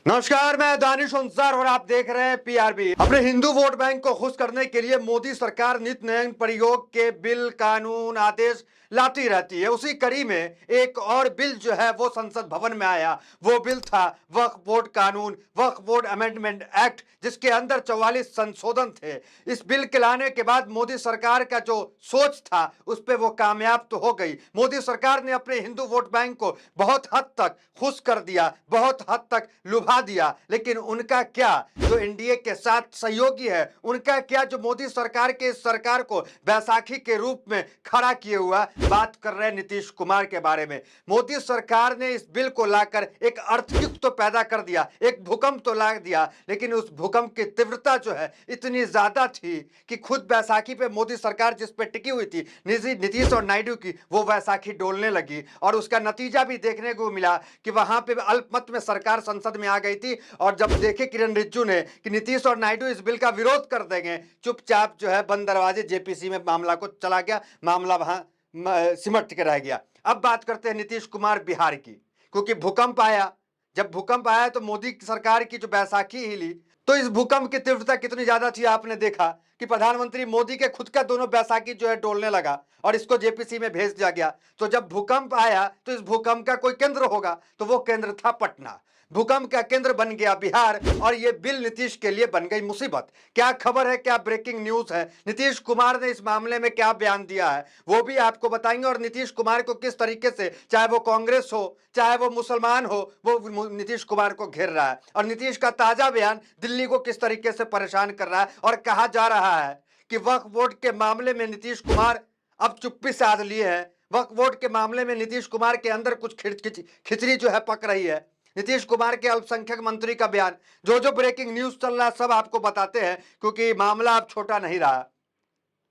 नमस्कार, मैं दानिश अंसार और आप देख रहे हैं पीआरबी। अपने हिंदू वोट बैंक को खुश करने के लिए मोदी सरकार नित्य नए प्रयोग के बिल, कानून, आदेश लाती रहती है। उसी कड़ी में एक और बिल जो है वो संसद भवन में आया। वो बिल था वक्फ बोर्ड कानून, वक्फ बोर्ड अमेंडमेंट एक्ट, जिसके अंदर 44 संशोधन थे। इस बिल के लाने के बाद मोदी सरकार का जो सोच था उस पर वो कामयाब तो हो गई। मोदी सरकार ने अपने हिंदू वोट बैंक को बहुत हद तक खुश कर दिया, बहुत हद तक लुभा दिया। लेकिन उनका क्या, जो एनडीए के साथ सहयोगी है, उनका क्या, जो मोदी सरकार के इस सरकार को बैसाखी के रूप में खड़ा किए हुआ बात कर रहे हैं नीतीश कुमार के बारे में। मोदी सरकार ने इस बिल को लाकर एक अर्थक्वेक तो पैदा कर दिया, एक भूकंप तो ला दिया, लेकिन उस भूकंप की तीव्रता जो है इतनी ज्यादा थी कि खुद बैसाखी पे मोदी सरकार जिस पे टिकी हुई थी, नीतीश और नायडू की, वो बैसाखी डोलने लगी। और उसका नतीजा भी देखने को मिला कि वहां पे अल्पमत में सरकार संसद में आ गई थी। और जब देखे किरण रिजिजू ने कि नीतीश और नायडू इस बिल का विरोध कर देंगे, चुपचाप जो है बंद दरवाजे जेपीसी में मामला को चला गया, मामला वहां सिमट के रह गया। अब बात करते हैं नीतीश कुमार बिहार की, क्योंकि भूकंप आया। जब भूकंप आया तो मोदी सरकार की जो बैसाखी हिली, तो इस भूकंप की तीव्रता कितनी ज्यादा थी आपने देखा कि प्रधानमंत्री मोदी के खुद का दोनों बैसाखी जो है डोलने लगा और इसको जेपीसी में भेज दिया गया। तो जब भूकंप आया तो इस भूकंप का कोई केंद्र होगा, तो वो केंद्र था पटना। भूकंप का केंद्र बन गया बिहार और ये बिल नीतीश के लिए बन गई मुसीबत। क्या खबर है, क्या ब्रेकिंग न्यूज है, नीतीश कुमार ने इस मामले में क्या बयान दिया है, वो भी आपको बताएंगे। और नीतीश कुमार को किस तरीके से, चाहे वो कांग्रेस हो चाहे वो मुसलमान हो, वो नीतीश कुमार को घेर रहा है। और नीतीश का ताजा बयान दिल्ली को किस तरीके से परेशान कर रहा है। और कहा जा रहा है कि वक्फ बोर्ड के मामले में नीतीश कुमार अब चुप्पी साध लिए हैं। वक्फ बोर्ड के मामले में नीतीश कुमार के अंदर कुछ खिचड़ी जो है पक रही है। नीतीश कुमार के अल्पसंख्यक मंत्री का बयान, जो जो ब्रेकिंग न्यूज चल रहा है सब आपको बताते हैं, क्योंकि मामला अब छोटा नहीं रहा।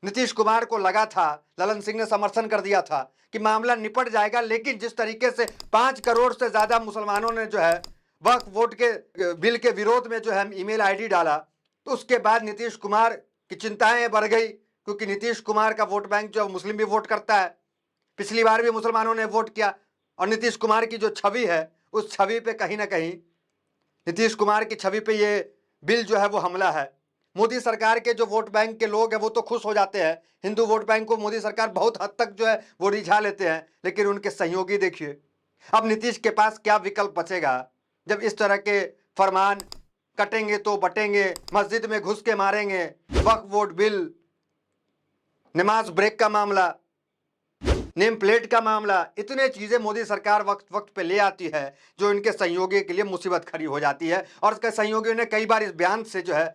नीतीश कुमार को लगा था, ललन सिंह ने समर्थन कर दिया था कि मामला निपट जाएगा, लेकिन जिस तरीके से 5 करोड़ से ज्यादा मुसलमानों ने जो है वक्फ बोर्ड के बिल के विरोध में जो है ईमेल आईडी डाला, तो उसके बाद नीतीश कुमार की चिंताएं बढ़ गई। क्योंकि नीतीश कुमार का वोट बैंक जो मुस्लिम भी वोट करता है, पिछली बार भी मुसलमानों ने वोट किया। और नीतीश कुमार की जो छवि है, उस छवि पे कहीं ना कहीं, नीतीश कुमार की छवि पे ये बिल जो है वो हमला है। मोदी सरकार के जो वोट बैंक के लोग हैं वो तो खुश हो जाते हैं, हिंदू वोट बैंक को मोदी सरकार बहुत हद तक जो है वो रिझा लेते हैं, लेकिन उनके सहयोगी देखिए। अब नीतीश के पास क्या विकल्प बचेगा जब इस तरह के फरमान कटेंगे तो बटेंगे, मस्जिद में घुस के मारेंगे, वक्फ बोर्ड बिल, नमाज ब्रेक का मामला, नेम प्लेट का मामला, इतने चीजें मोदी सरकार वक्त वक्त पे ले आती है जो इनके सहयोगी के लिए मुसीबत खड़ी हो जाती है। और इसके सहयोगियों ने कई बार इस बयान से जो है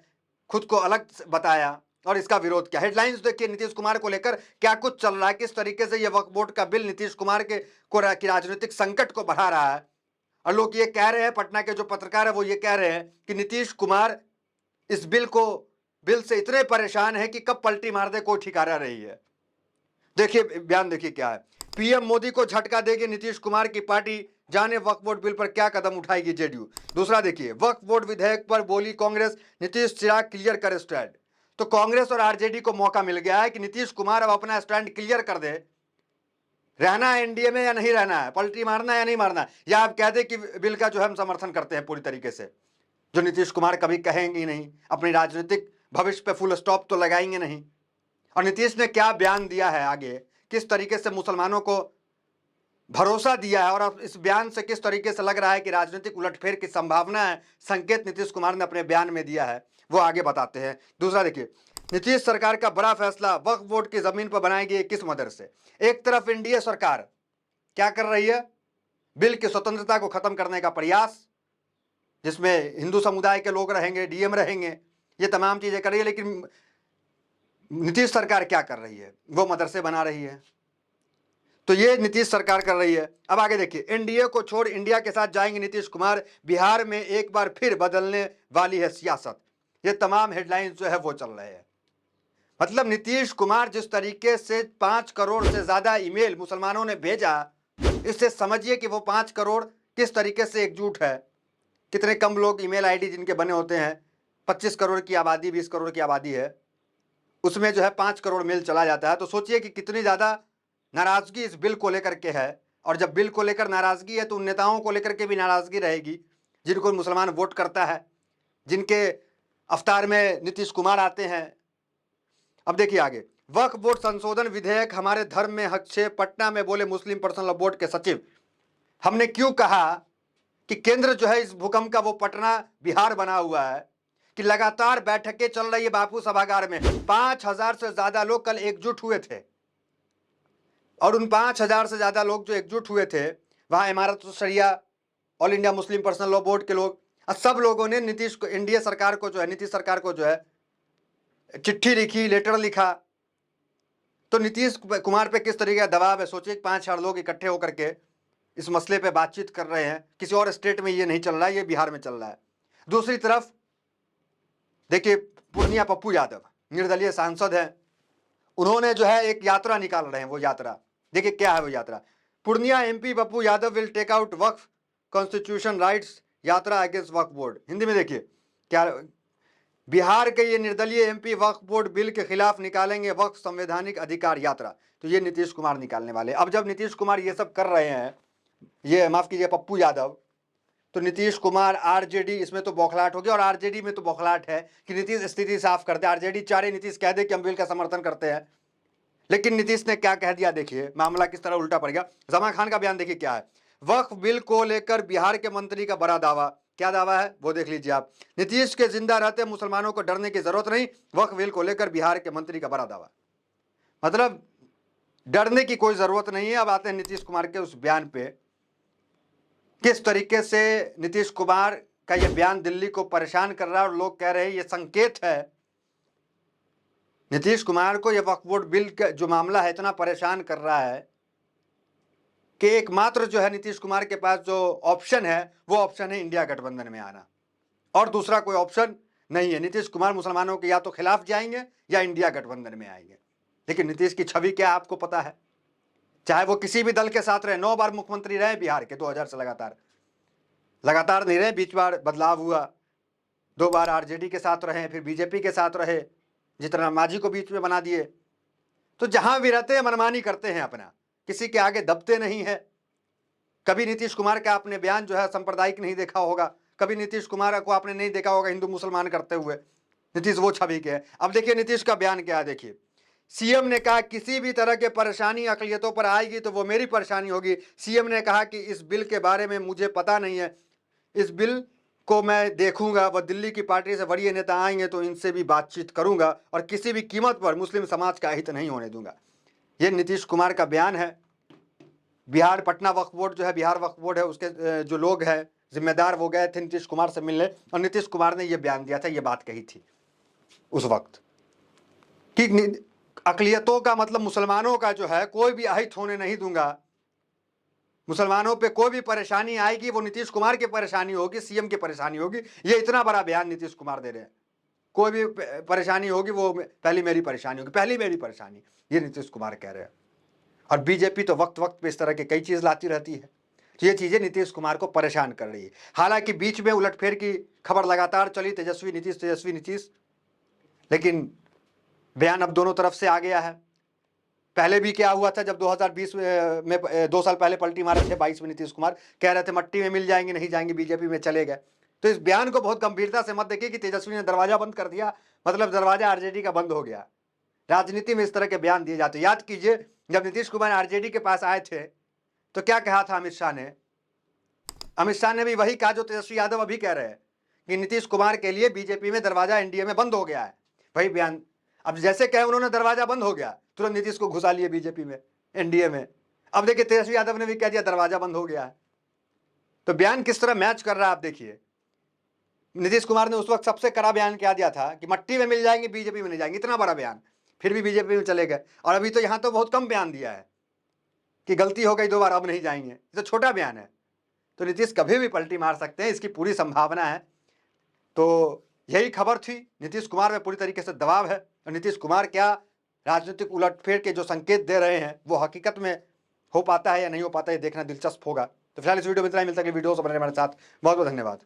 खुद को अलग बताया और इसका विरोध किया। हेडलाइंस देखिए नीतीश कुमार को लेकर क्या कुछ चल रहा है, किस तरीके से यह वक्फ बोर्ड का बिल नीतीश कुमार के की राजनीतिक संकट को बढ़ा रहा है। और लोग ये कह रहे हैं, पटना के जो पत्रकार है वो ये कह रहे हैं कि नीतीश कुमार इस बिल से इतने परेशान है कि कब पलटी मार दे कोई ठिकाना नहीं है। देखिए बयान, देखिए क्या है। पीएम मोदी को झटका देगी नीतीश कुमार की पार्टी, जाने वक्फ बोर्ड बिल पर क्या कदम उठाएगी जेडीयू। दूसरा देखिए, वक्फ बोर्ड विधेयक पर बोली कांग्रेस, नीतीश चिराग क्लियर करे स्टैंड। तो कांग्रेस और आरजेडी को मौका मिल गया है कि नीतीश कुमार अब अपना स्टैंड क्लियर कर दे, रहना है एनडीए में या नहीं रहना है, पलटी मारना है या नहीं मारना है, या आप कह दे कि बिल का जो है हम समर्थन करते हैं पूरी तरीके से, जो नीतीश कुमार कभी कहेंगे नहीं, अपनी राजनीतिक भविष्य पे फुल स्टॉप तो लगाएंगे नहीं। और नीतीश ने क्या बयान दिया है आगे, किस तरीके से मुसलमानों को भरोसा दिया है, और अब इस बयान से किस तरीके से लग रहा है कि राजनीतिक उलटफेर की संभावना है, संकेत नीतीश कुमार ने अपने बयान में दिया है, वो आगे बताते हैं। दूसरा देखिए, नीतीश सरकार का बड़ा फैसला, वक्फ बोर्ड की जमीन पर बनाएगी 21 मदरसे। एक तरफ एनडीए सरकार क्या कर रही है, बिल की स्वतंत्रता को खत्म करने का प्रयास, जिसमें हिंदू समुदाय के लोग रहेंगे, डीएम रहेंगे, ये तमाम चीजें कर रही है। लेकिन नीतीश सरकार क्या कर रही है, वो मदरसे बना रही है। तो ये नीतीश सरकार कर रही है। अब आगे देखिए, एनडीए को छोड़ इंडिया के साथ जाएंगे नीतीश कुमार, बिहार में एक बार फिर बदलने वाली है सियासत। ये तमाम हेडलाइंस जो है वो चल रहे हैं। मतलब नीतीश कुमार जिस तरीके से 5 करोड़ से ज्यादा ईमेल मुसलमानों ने भेजा, इससे समझिए कि वो 5 करोड़ किस तरीके से एकजुट है। कितने कम लोग ईमेल आईडी जिनके बने होते हैं, 25 करोड़ की आबादी, 20 करोड़ की आबादी है, उसमें जो है 5 करोड़ मेल चला जाता है। तो सोचिए कि कितनी ज्यादा नाराजगी इस बिल को लेकर के है। और जब बिल को लेकर नाराजगी है तो उन नेताओं को लेकर के भी नाराजगी रहेगी जिनको मुसलमान वोट करता है, जिनके अवतार में नीतीश कुमार आते हैं। अब देखिए आगे, वक्फ बोर्ड संशोधन विधेयक हमारे धर्म में हस्तक्षेप, पटना में बोले मुस्लिम पर्सनल लॉ बोर्ड के सचिव। हमने क्यों कहा कि केंद्र जो है इस भूकंप का वो पटना बिहार बना हुआ है कि लगातार बैठकें चल रही है बापू सभागार में। 5,000 से ज्यादा लोग कल एकजुट हुए थे और उन 5,000 से ज्यादा लोग जो एकजुट हुए थे वहां Imarat Shariah, all India Muslim personal law board के लोग, सब लोगों ने नीतीश को, एनडीए सरकार को जो है, नीतीश सरकार को जो है चिट्ठी लिखी, लेटर लिखा। तो नीतीश कुमार पे किस तरीके का दबाव है सोचिए। 5-4 लोग इकट्ठे होकर के इस मसले पे बातचीत कर रहे हैं। किसी और स्टेट में ये नहीं चल रहा है, ये बिहार में चल रहा है। दूसरी तरफ देखिए, पूर्णिया पप्पू यादव निर्दलीय सांसद हैं, उन्होंने जो है एक यात्रा निकाल रहे हैं। वो यात्रा देखिए क्या है वो यात्रा। Purnia MP Pappu Yadav will take out Waqf constitution rights yatra against Waqf board. Hindi में देखिए क्या, बिहार के ये निर्दलीय एमपी वक्फ बोर्ड बिल के खिलाफ निकालेंगे वक्फ संवैधानिक अधिकार यात्रा। तो ये नीतीश कुमार निकालने वाले। अब जब नीतीश कुमार ये सब कर रहे हैं, ये माफ कीजिए पप्पू यादव, तो नीतीश कुमार, आरजेडी, इसमें तो बौखलाहट हो गया। और आरजेडी में तो बौखलाहट है कि नीतीश स्थिति साफ करते। आरजेडी चाहे नीतीश कह दे कि हम बिल का समर्थन करते हैं, लेकिन नीतीश ने क्या कह दिया देखिए, मामला किस तरह उल्टा पड़ गया। जमा खान का बयान देखिए क्या है। वक्फ बिल को लेकर बिहार के मंत्री का बड़ा दावा। क्या दावा है वो देख लीजिए आप। नीतीश के जिंदा रहते मुसलमानों को डरने की जरूरत नहीं, वक्फ बिल को लेकर बिहार के मंत्री का बड़ा दावा। मतलब डरने की कोई जरूरत नहीं है। अब आते हैं नीतीश कुमार के उस बयान पे, किस तरीके से नीतीश कुमार का यह बयान दिल्ली को परेशान कर रहा है। और लोग कह रहे हैं यह संकेत है, नीतीश कुमार को यह वक्फ बोर्ड बिल का जो मामला है इतना परेशान कर रहा है कि एकमात्र जो है नीतीश कुमार के पास जो ऑप्शन है वो ऑप्शन है इंडिया गठबंधन में आना, और दूसरा कोई ऑप्शन नहीं है। नीतीश कुमार मुसलमानों के या तो खिलाफ जाएंगे या इंडिया गठबंधन में आएंगे। लेकिन नीतीश की छवि क्या आपको पता है, चाहे वो किसी भी दल के साथ रहे। 9 बार मुख्यमंत्री रहे बिहार के, 2000 से लगातार नहीं रहे, बीच बार बदलाव हुआ। 2 बार आरजेडी के साथ रहे, फिर बीजेपी के साथ रहे, जितना मांझी को बीच में बना दिए। तो जहां भी रहते हैं मनमानी करते हैं अपना, किसी के आगे दबते नहीं है। कभी नीतीश कुमार का आपने बयान जो है सांप्रदायिक नहीं देखा होगा, कभी नीतीश कुमार को आपने नहीं देखा होगा हिंदू मुसलमान करते हुए। नीतीश वो छवि के है। अब देखिए नीतीश का बयान क्या है, देखिए। सीएम ने कहा किसी भी तरह के परेशानी अकलियतों पर आएगी तो वो मेरी परेशानी होगी। सीएम ने कहा कि इस बिल के बारे में मुझे पता नहीं है, इस बिल को मैं देखूंगा। वह दिल्ली की पार्टी से वरीय नेता आएंगे तो इनसे भी बातचीत करूंगा और किसी भी कीमत पर मुस्लिम समाज का हित नहीं होने दूंगा। ये नीतीश कुमार का बयान है। बिहार पटना वक्फ बोर्ड जो है, बिहार वक्फ बोर्ड है, उसके जो लोग हैं जिम्मेदार, वो गए थे नीतीश कुमार से मिलने और नीतीश कुमार ने ये बयान दिया था, ये बात कही थी उस वक्त कि अकलियतों का मतलब मुसलमानों का जो है कोई भी अहित होने नहीं दूंगा। मुसलमानों पे कोई भी परेशानी आएगी वो नीतीश कुमार की परेशानी होगी, सीएम की परेशानी होगी। ये इतना बड़ा बयान नीतीश कुमार दे रहे हैं। कोई भी परेशानी होगी वो पहली मेरी परेशानी होगी, पहली मेरी परेशानी, ये नीतीश कुमार कह रहे हैं। और बीजेपी तो वक्त वक्त पे इस तरह की कई चीज लाती रहती है। तो ये चीजें नीतीश कुमार को परेशान कर रही है। हालांकि बीच में उलटफेर की खबर लगातार चली, तेजस्वी नीतीश, लेकिन बयान अब दोनों तरफ से आ गया है। पहले भी क्या हुआ था, जब 2020 में 2 साल पहले पलटी मारे थे, 22 में नीतीश कुमार कह रहे थे मट्टी में मिल जाएंगे, नहीं जाएंगे, बीजेपी में चले गए। तो इस बयान को बहुत गंभीरता से मत देखिए कि तेजस्वी ने दरवाजा बंद कर दिया, मतलब दरवाजा आरजेडी का बंद हो गया। राजनीति में इस तरह के बयान दिए जाते। याद कीजिए जब नीतीश कुमार आरजेडी के पास आए थे तो क्या कहा था अमित शाह ने। अमित शाह ने भी वही कहा जो तेजस्वी यादव अभी कह रहे हैं कि नीतीश कुमार के लिए बीजेपी में दरवाजा एनडीए में बंद हो गया है, वही बयान। अब जैसे कहे उन्होंने दरवाजा बंद हो गया, तुरंत नीतीश को घुसा लिए बीजेपी में, एनडीए में। अब देखिए तेजस्वी यादव ने भी कह दिया दरवाजा बंद हो गया है। तो बयान किस तरह मैच कर रहा है आप देखिए। नीतीश कुमार ने उस वक्त सबसे कड़ा बयान क्या दिया था कि मट्टी में मिल जाएंगे, बीजेपी में नहीं जाएंगे, इतना बड़ा बयान, फिर भी बीजेपी में चले गए। और अभी तो यहां तो बहुत कम बयान दिया है कि गलती हो गई 2 बार, अब नहीं जाएंगे, तो छोटा बयान है। तो नीतीश कभी भी पलटी मार सकते हैं, इसकी पूरी संभावना है। तो यही खबर थी। नीतीश कुमार में पूरी तरीके से दबाव है और नीतीश कुमार क्या राजनीतिक उलटफेर के जो संकेत दे रहे हैं वो हकीकत में हो पाता है या नहीं हो पाता है, ये देखना दिलचस्प होगा। तो फिलहाल इस वीडियो में इतना ही। मिलता है वीडियो से बने हमारे साथ। बहुत बहुत धन्यवाद।